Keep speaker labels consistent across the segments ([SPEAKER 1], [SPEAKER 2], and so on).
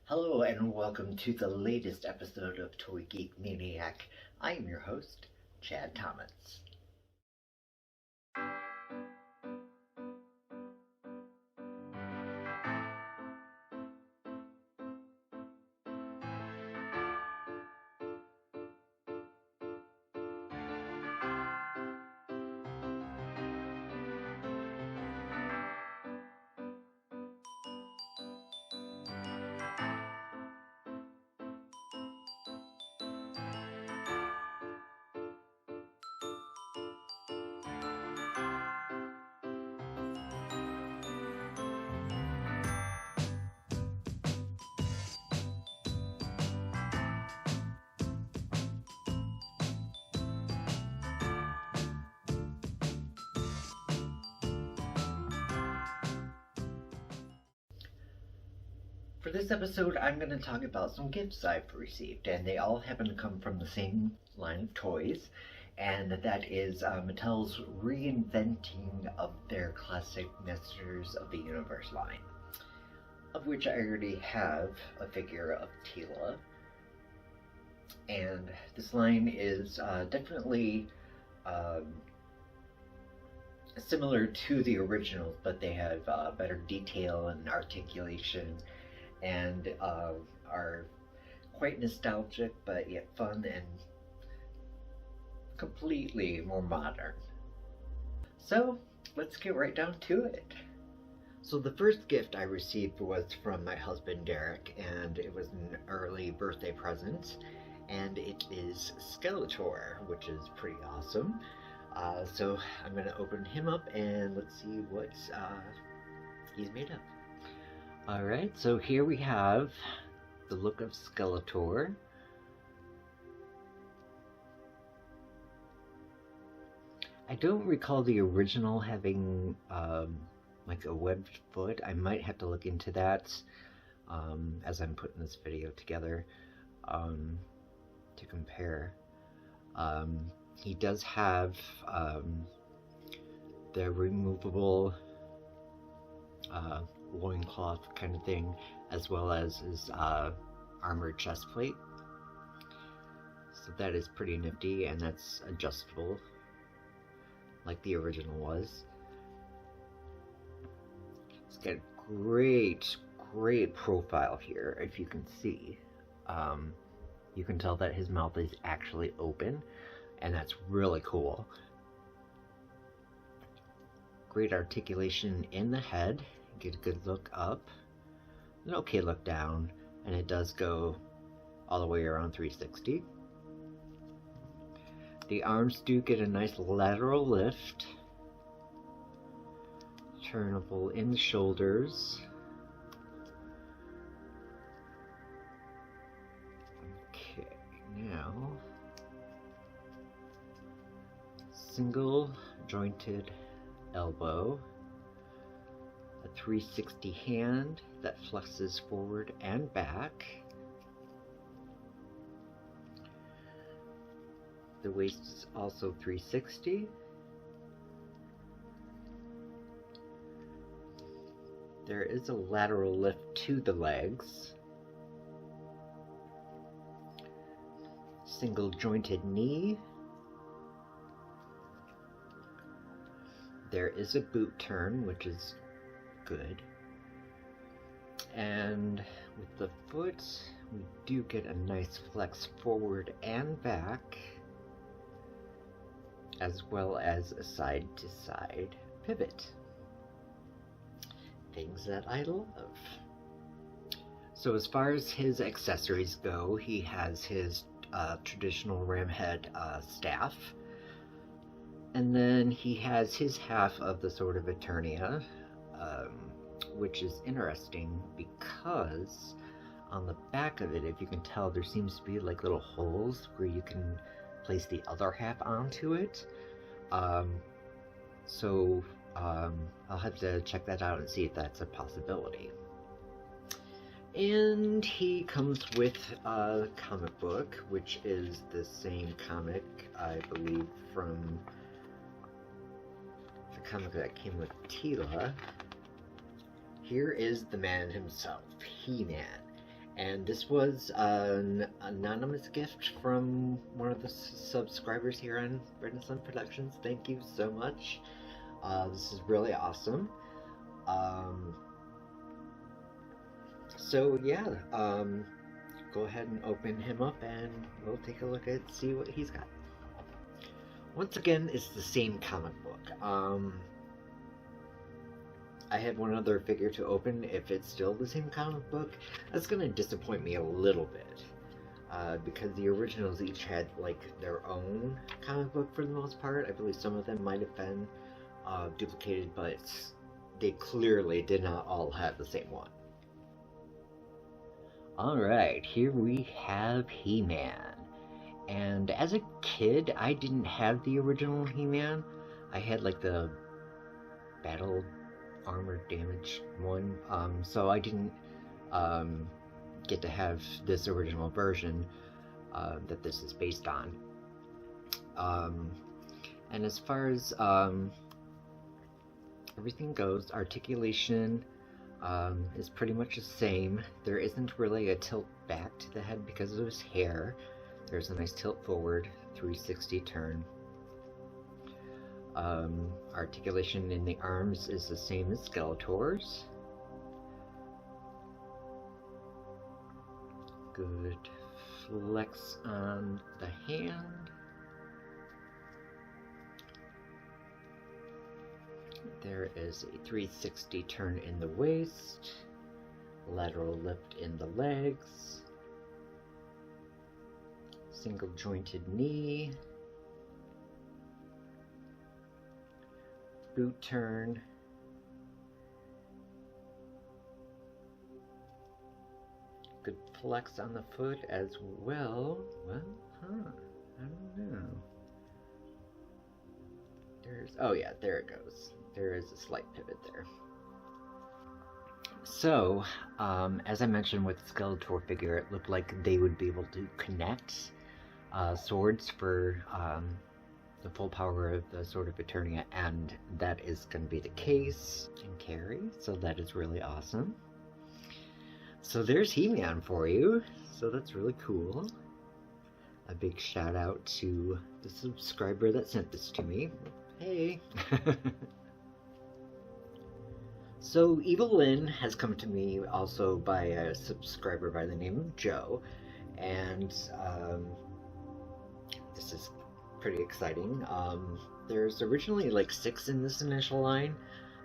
[SPEAKER 1] Hello and welcome to the latest episode of Toy Geek Maniac. I am your host, Chad Thomas. For this episode, I'm going to talk about some gifts I've received, and they all happen to come from the same line of toys, and that is Mattel's reinventing of their classic Masters of the Universe line, of which I already have a figure of Teela. And this line is definitely similar to the originals, but they have better detail and articulation, and are quite nostalgic but yet fun and completely more modern. So let's get right down to it. So the first gift I received was from my husband Derek, and it was an early birthday present, and it is Skeletor, which is pretty awesome. So I'm going to open him up and let's see what he's made of. Alright, so here we have the look of Skeletor. I don't recall the original having like a webbed foot. I might have to look into that as I'm putting this video together to compare. He does have the removable loincloth kind of thing, as well as his armored chest plate. So that is pretty nifty, and that's adjustable like the original was. It's got great profile here. If you can see, you can tell that his mouth is actually open, and that's really cool. Great articulation in the head. Get a good look up, an okay look down, and it does go all the way around 360. The arms do get a nice lateral lift, turnable in the shoulders. Okay, now single jointed elbow, a 360 hand that flexes forward and back. The waist is also 360. There is a lateral lift to the legs. Single jointed knee. There is a boot turn, which is good. And with the foot, we do get a nice flex forward and back, as well as a side to side pivot. Things that I love. So as far as his accessories go, he has his traditional ram head staff, and then he has his half of the Sword of Eternia, which is interesting because on the back of it, if you can tell, there seems to be like little holes where you can place the other half onto it. So I'll have to check that out and see if that's a possibility. And he comes with a comic book, which is the same comic, I believe, from the comic that came with Teela. Here is the man himself, HeMan, And this was an anonymous gift from one of the subscribers here on Renaissance Productions. Thank you so much. This is really awesome. So yeah, go ahead and open him up and we'll take a look at see what he's got. Once again, it's the same comic book. I had one other figure to open. If it's still the same comic book, that's gonna disappoint me a little bit. Because the originals each had like their own comic book for the most part. I believe some of them might have been duplicated, but they clearly did not all have the same one. Alright, here we have He-Man. And as a kid, I didn't have the original He-Man. I had like the battle armor damaged one, so I didn't get to have this original version that this is based on. And as far as everything goes, articulation is pretty much the same. There isn't really a tilt back to the head because of his hair. There's a nice tilt forward, 360 turn. Articulation in the arms is the same as Skeletor's. Good flex on the hand. There is a 360 turn in the waist, lateral lift in the legs, single jointed knee, boot turn, good flex on the foot as well. Well, I don't know. Oh yeah, there it goes. There is a slight pivot there. So, as I mentioned with the Skeletor figure, it looked like they would be able to connect swords for the full power of the Sword of Eternia, and that is going to be the case and carry, so that is really awesome. So there's He-Man for you, so that's really cool. A big shout out to the subscriber that sent this to me. Hey! So Evil Lynn has come to me also by a subscriber by the name of Joe, and this is pretty exciting. There's originally like 6 in this initial line,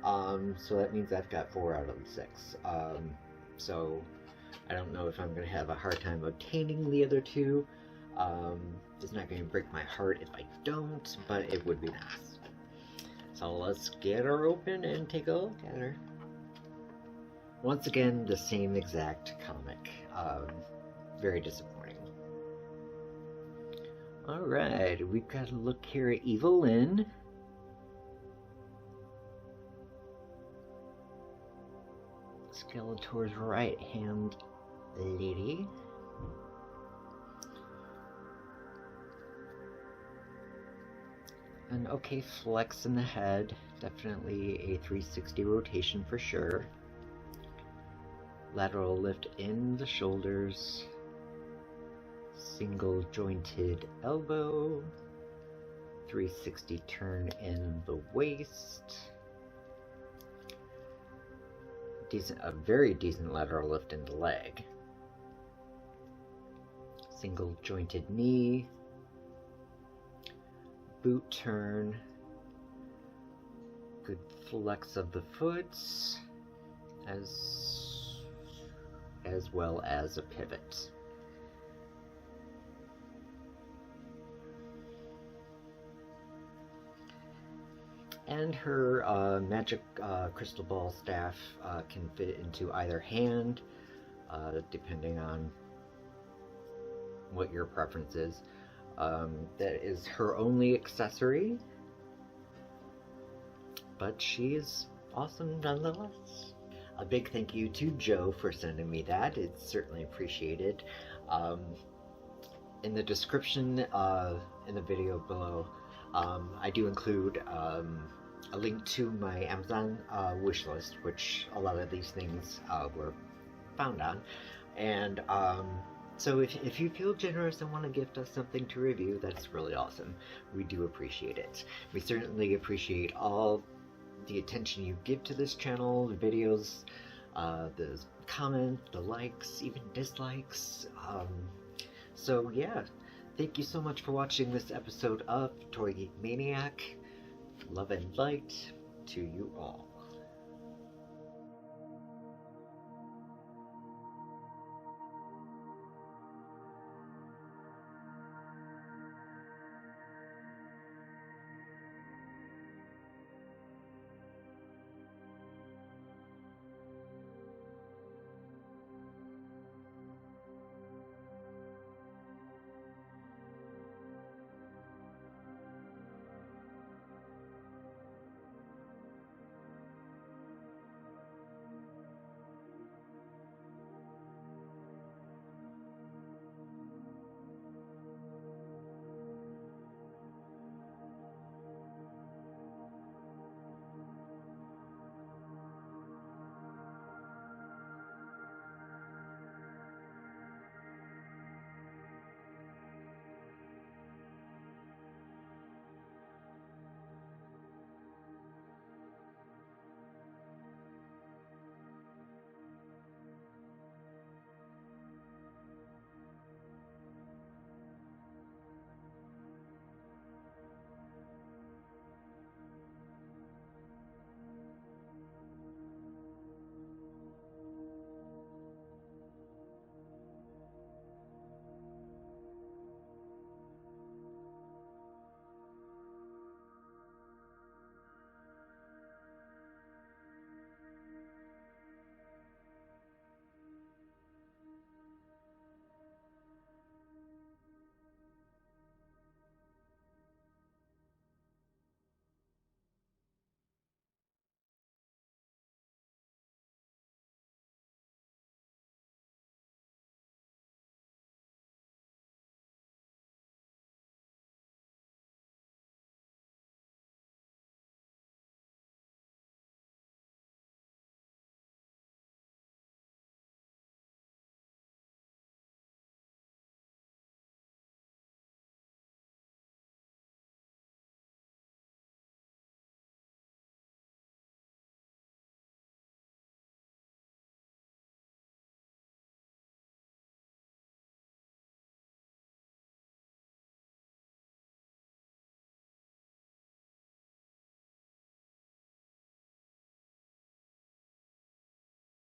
[SPEAKER 1] so that means I've got 4 out of the 6. So I don't know if I'm going to have a hard time obtaining the other 2. It's not going to break my heart if I don't, but it would be nice. So let's get her open and take a look at her. Once again, the same exact comic. Very disappointing. Alright, we've got a look here at Evil Lynn. Skeletor's right hand lady. An okay flex in the head, definitely a 360 rotation for sure. Lateral lift in the shoulders, single jointed elbow, 360 turn in the waist, a very decent lateral lift in the leg, single jointed knee, boot turn, good flex of the foot, as well as a pivot. And her magic crystal ball staff can fit into either hand, depending on what your preference is. That is her only accessory, but she is awesome nonetheless. A big thank you to Joe for sending me that. It's certainly appreciated. In the description in the video below, I do include a link to my Amazon wish list, which a lot of these things were found on. And so if you feel generous and want to gift us something to review, that's really awesome. We do appreciate it. We certainly appreciate all the attention you give to this channel, the videos, the comments, the likes, even dislikes. So yeah, thank you so much for watching this episode of Toy Geek Maniac. Love and light to you all.